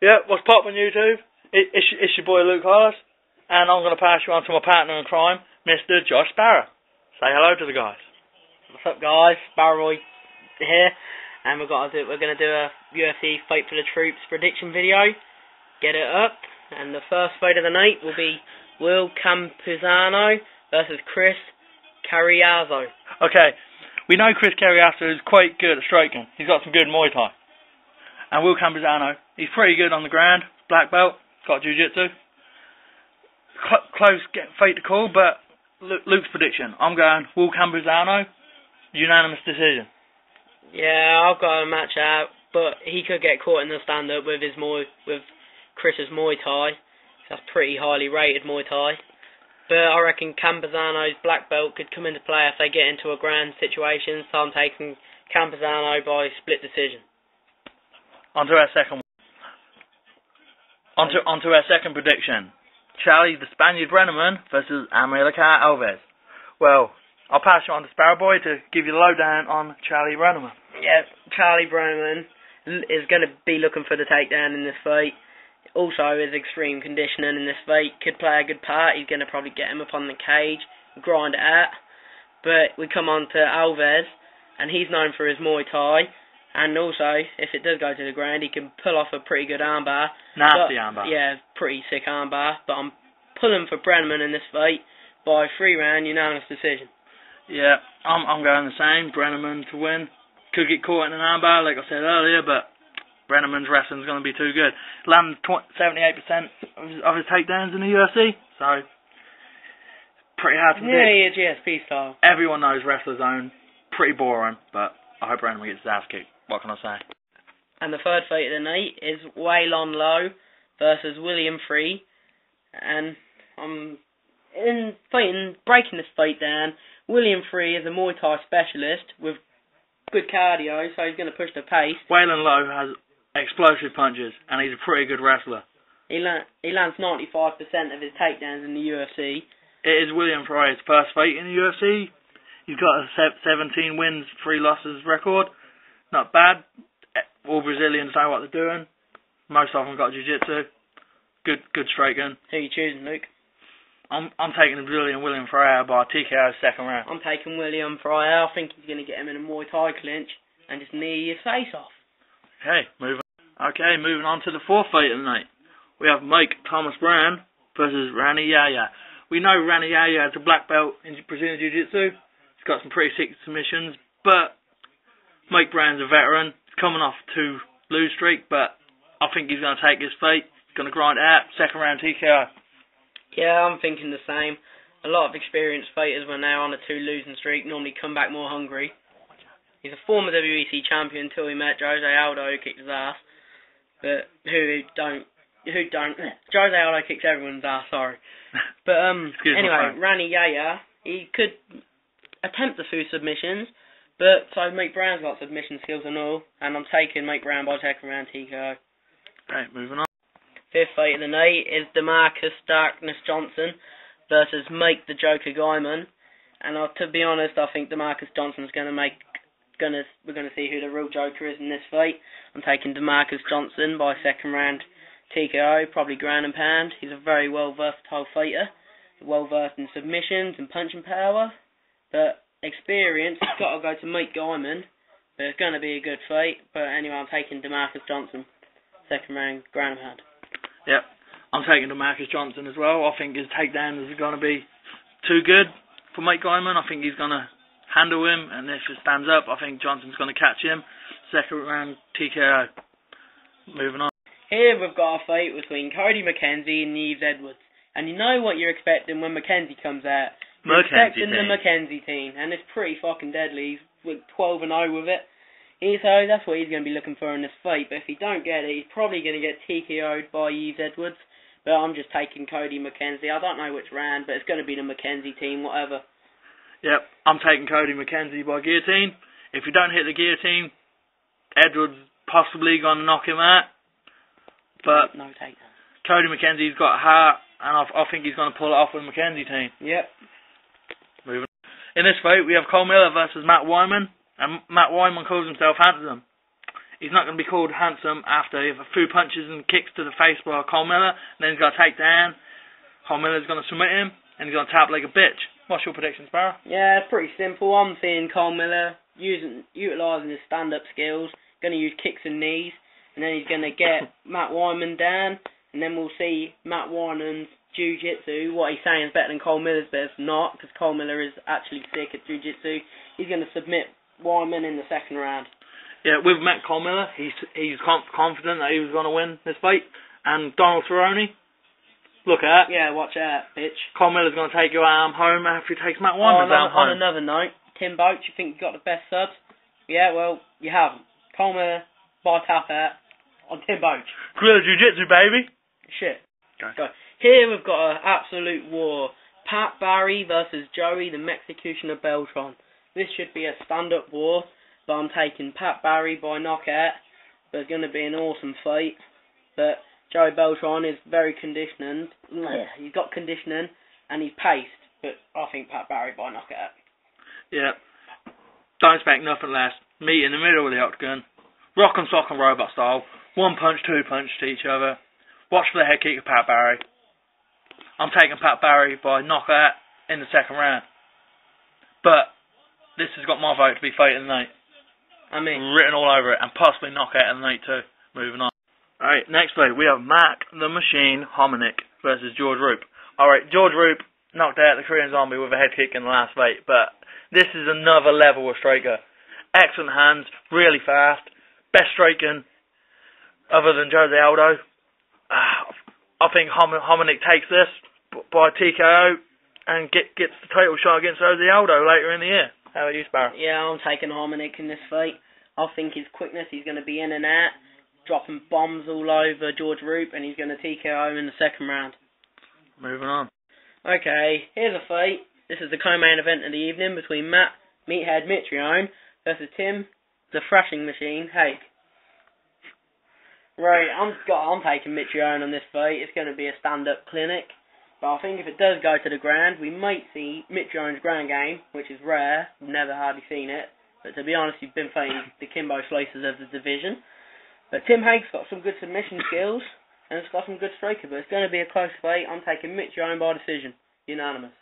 Yeah, what's poppin' YouTube? It's your boy Luke Hollis, and I'm going to pass you on to my partner in crime, Mr. Josh Sparrow. Say hello to the guys. What's up, guys? Sparrow here, and we're going to do a UFC Fight for the Troops prediction video. Get it up, and the first fight of the night will be Will Campuzano versus Chris Carriazo. Okay, we know Chris Carriazo is quite good at striking. He's got some good Muay Thai. And Will Campuzano, he's pretty good on the ground, black belt, got jiu-jitsu. Close fight to call, but Luke's prediction, I'm going Will Campuzano, unanimous decision. Yeah, I've got a match out, but he could get caught in the stand-up with Chris's Muay Thai. That's pretty highly rated Muay Thai. But I reckon Campuzano's black belt could come into play if they get into a grand situation, so I'm taking Campuzano by split decision. Onto our second prediction. Charlie the Spaniard Brenneman versus Amilcar Alves. Well, I'll pass you on to Sparrow Boy to give you the lowdown on Charlie Brenneman. Yeah, Charlie Brenneman is going to be looking for the takedown in this fight. Also, his extreme conditioning in this fight could play a good part. He's going to probably get him up on the cage, grind it out. But we come on to Alves, and he's known for his Muay Thai. And also, if it does go to the ground, he can pull off a pretty good armbar. Nasty armbar. Yeah, pretty sick armbar. But I'm pulling for Brenneman in this fight by 3-round unanimous decision. Yeah, I'm going the same. Brenneman to win. Could get caught in an armbar, like I said earlier, but Brenneman's wrestling's going to be too good. Lands 78% of his takedowns in the UFC, so pretty hard to predict. Yeah, he is GSP style. Everyone knows Wrestler Zone. Pretty boring, but I hope Brenneman gets his ass kicked. What can I say? And the third fight of the night is Waylon Lowe versus William Free. And breaking this fight down, William Free is a Muay Thai specialist with good cardio, so he's going to push the pace. Waylon Lowe has explosive punches, and he's a pretty good wrestler. He lands 95% of his takedowns in the UFC. It is William Frey's first fight in the UFC. He's got a 17 wins, 3 losses record. Not bad. All Brazilians know what they're doing. Most of them got jiu-jitsu. Good striking. Who are you choosing, Luke? I'm taking the Brazilian William Freire by TKO second round. I'm taking William Freire. I think he's going to get him in a Muay Thai clinch and just knee his face off. Moving on to the fourth fight of the night. We have Mike Thomas Brown versus Rani Yahya. We know Rani Yahya has a black belt in Brazilian Jiu-Jitsu. He's got some pretty sick submissions, but Mike Brown's a veteran. He's coming off 2 lose streak, but I think he's going to take his fight. He's going to grind it out. Second round TKO. Yeah, I'm thinking the same. A lot of experienced fighters were now on a 2 losing streak, normally come back more hungry. He's a former WEC champion until he met Jose Aldo, who kicked his ass. But who don't Jose Aldo kicks everyone's ass, sorry. But anyway, Rani Yahya, he could attempt a few submissions, but so Mike Brown's got submission skills and all, and I'm taking Mike Brown by second round TKO. Right, moving on. Fifth fight of the night is DeMarcus Darkness Johnson versus Mike the Joker Guyman. And to be honest, I think DeMarcus Johnson's we're going to see who the real Joker is in this fight. I'm taking DeMarcus Johnson by second round TKO, probably ground and pound. He's a very versatile fighter, well versed in submissions and punching power. But experience, it's got to go to Mike Guyman. But it's going to be a good fight. But anyway, I'm taking DeMarcus Johnson, second round ground and pound. Yep, I'm taking DeMarcus Johnson as well. I think his takedowns are going to be too good for Mike Guyman. I think he's going to handle him, and if it stands up, I think Johnson's going to catch him. Second round TKO. Moving on. Here we've got a fight between Cody McKenzie and Yves Edwards. And you know what you're expecting when McKenzie comes out. You're expecting the McKenzie team, and it's pretty fucking deadly. He's 12-0 with it. So that's what he's going to be looking for in this fight. But if he don't get it, he's probably going to get TKO'd by Yves Edwards. But I'm just taking Cody McKenzie. I don't know which round, but it's going to be the McKenzie team, whatever. Yep, I'm taking Cody McKenzie by guillotine. If you don't hit the guillotine, Edwards possibly going to knock him out. But no takedown. Cody McKenzie's got heart, and I think he's going to pull it off with the McKenzie team. Yep. Moving on. In this fight, we have Cole Miller versus Matt Wyman. And Matt Wyman calls himself handsome. He's not going to be called handsome after a few punches and kicks to the face by Cole Miller. Then he's got to take down. Cole Miller's going to submit him, and he's going to tap like a bitch. What's your prediction, Sparrow? Yeah, it's pretty simple. I'm seeing Cole Miller utilising his stand-up skills, going to use kicks and knees, and then he's going to get Matt Wyman down, and then we'll see Matt Wyman's jiu-jitsu. What he's saying is better than Cole Miller's, but it's not, because Cole Miller is actually sick at jiu-jitsu. He's going to submit Wyman in the second round. Yeah, we've met Cole Miller. He's confident that he was going to win this fight. And Donald Cerrone, look at. Yeah, watch out, bitch. Cole Miller's going to take your arm home after he takes Matt Wyman's arm home. On another note, Tim Boach, you think you got the best subs? Yeah, well, you haven't. Cole Miller by tap out on Tim Boach. Guerrilla Jiu-Jitsu, baby. Shit. Okay. So, here we've got an absolute war. Pat Barry versus Joey the Mexicutioner Beltran. This should be a stand-up war. But I'm taking Pat Barry by knockout. But it's going to be an awesome fight. But Joey Beltran is very conditioned. He's got conditioning and he's paced. But I think Pat Barry by knockout. Yeah. Don't expect nothing less. Meet in the middle of the octagon. Rock and sock and robot style. One punch, two punch to each other. Watch for the head kick of Pat Barry. I'm taking Pat Barry by knockout in the second round. But this has got my vote to be fight of the night. Written all over it, and possibly knockout of the night too. Moving on. Alright, next fight we have Mac the Machine Hominick versus George Roop. Alright, George Roop knocked out the Korean Zombie with a head kick in the last fight, but this is another level of striker. Excellent hands, really fast, best striking other than Jose Aldo. I think Hominick takes this by TKO and gets the title shot against Jose Aldo later in the year. How about you, Sparrow? Yeah, I'm taking Hominick in this fight. I think his quickness, he's going to be in and out, dropping bombs all over George Roop, and he's going to TKO him in the second round. Moving on. Okay, here's a fight. This is the co-main event of the evening between Matt Meathead Mitrione versus Tim the Thrashing Machine Hague. Right, I'm taking Mitrione on this fight. It's going to be a stand-up clinic. But I think if it does go to the ground, we might see Mitrione's ground game, which is rare. I've never hardly seen it. But to be honest, he's been fighting the Kimbo Slicers of the division. But Tim Hague's got some good submission skills, and it's got some good striker. But it's going to be a close fight. I'm taking Mitrione by decision. Unanimous.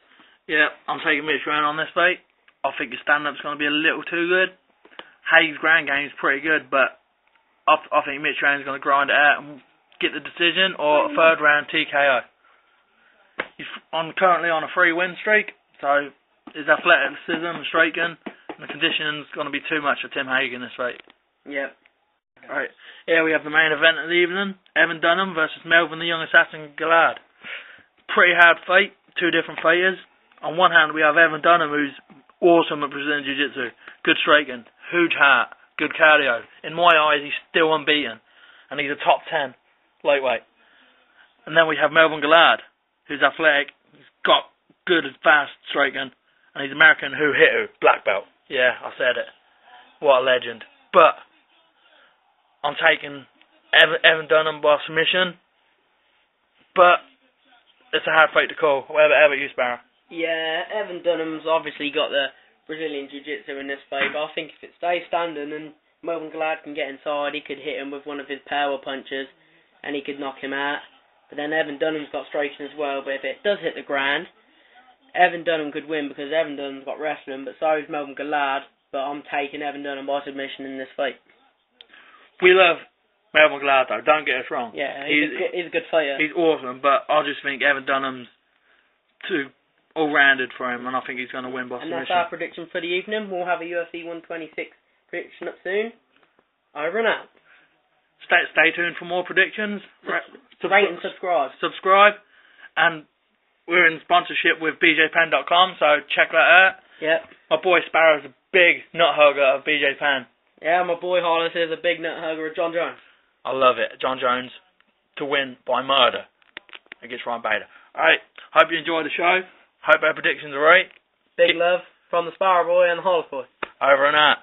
Yeah, I'm taking Mitrione on this fight. I think his stand-up's going to be a little too good. Hague's ground game's pretty good, but I think Mitrione's going to grind it out and get the decision or a third round TKO. He's currently on a 3-win streak, so his athleticism and striking and the conditioning's going to be too much for Tim Hague in this fight. Yep. Right, here we have the main event of the evening, Evan Dunham versus Melvin the Young Assassin Gillard. Pretty hard fight, two different fighters. On one hand we have Evan Dunham, who's awesome at Brazilian Jiu-Jitsu, good striking, huge heart, good cardio. In my eyes he's still unbeaten, and he's a top 10 lightweight. And then we have Melvin Gillard, who's athletic, he's got good and fast striking, and he's American who hit who, black belt. Yeah, I said it. What a legend. But I'm taking Evan Dunham by submission, but it's a hard fight to call. How about you, Sparrow? Yeah, Evan Dunham's obviously got the Brazilian Jiu-Jitsu in this fight, but I think if it stays standing and Melvin Gillard can get inside, he could hit him with one of his power punches, and he could knock him out. But then Evan Dunham's got striking as well, but if it does hit the ground, Evan Dunham could win because Evan Dunham's got wrestling, but so is Melvin Gillard, but I'm taking Evan Dunham by submission in this fight. We love Melvin Gillard though, don't get us wrong. Yeah, he's a good fighter. He's awesome, but I just think Evan Dunham's too all-rounded for him, and I think he's going to win by submission. And that's our prediction for the evening. We'll have a UFC 126 prediction up soon. Over and out. Stay tuned for more predictions. Rate and subscribe. Subscribe. And we're in sponsorship with BJPen.com, so check that out. Yep. My boy Sparrow's a big nut hugger of BJ Penn. Yeah, my boy Hollis is a big nut hugger of John Jones. I love it. John Jones to win by murder against Ryan Bader. Alright, hope you enjoyed the show. Hope our predictions are right. Big love from the Sparrow boy and the Hollis boy. Over and out.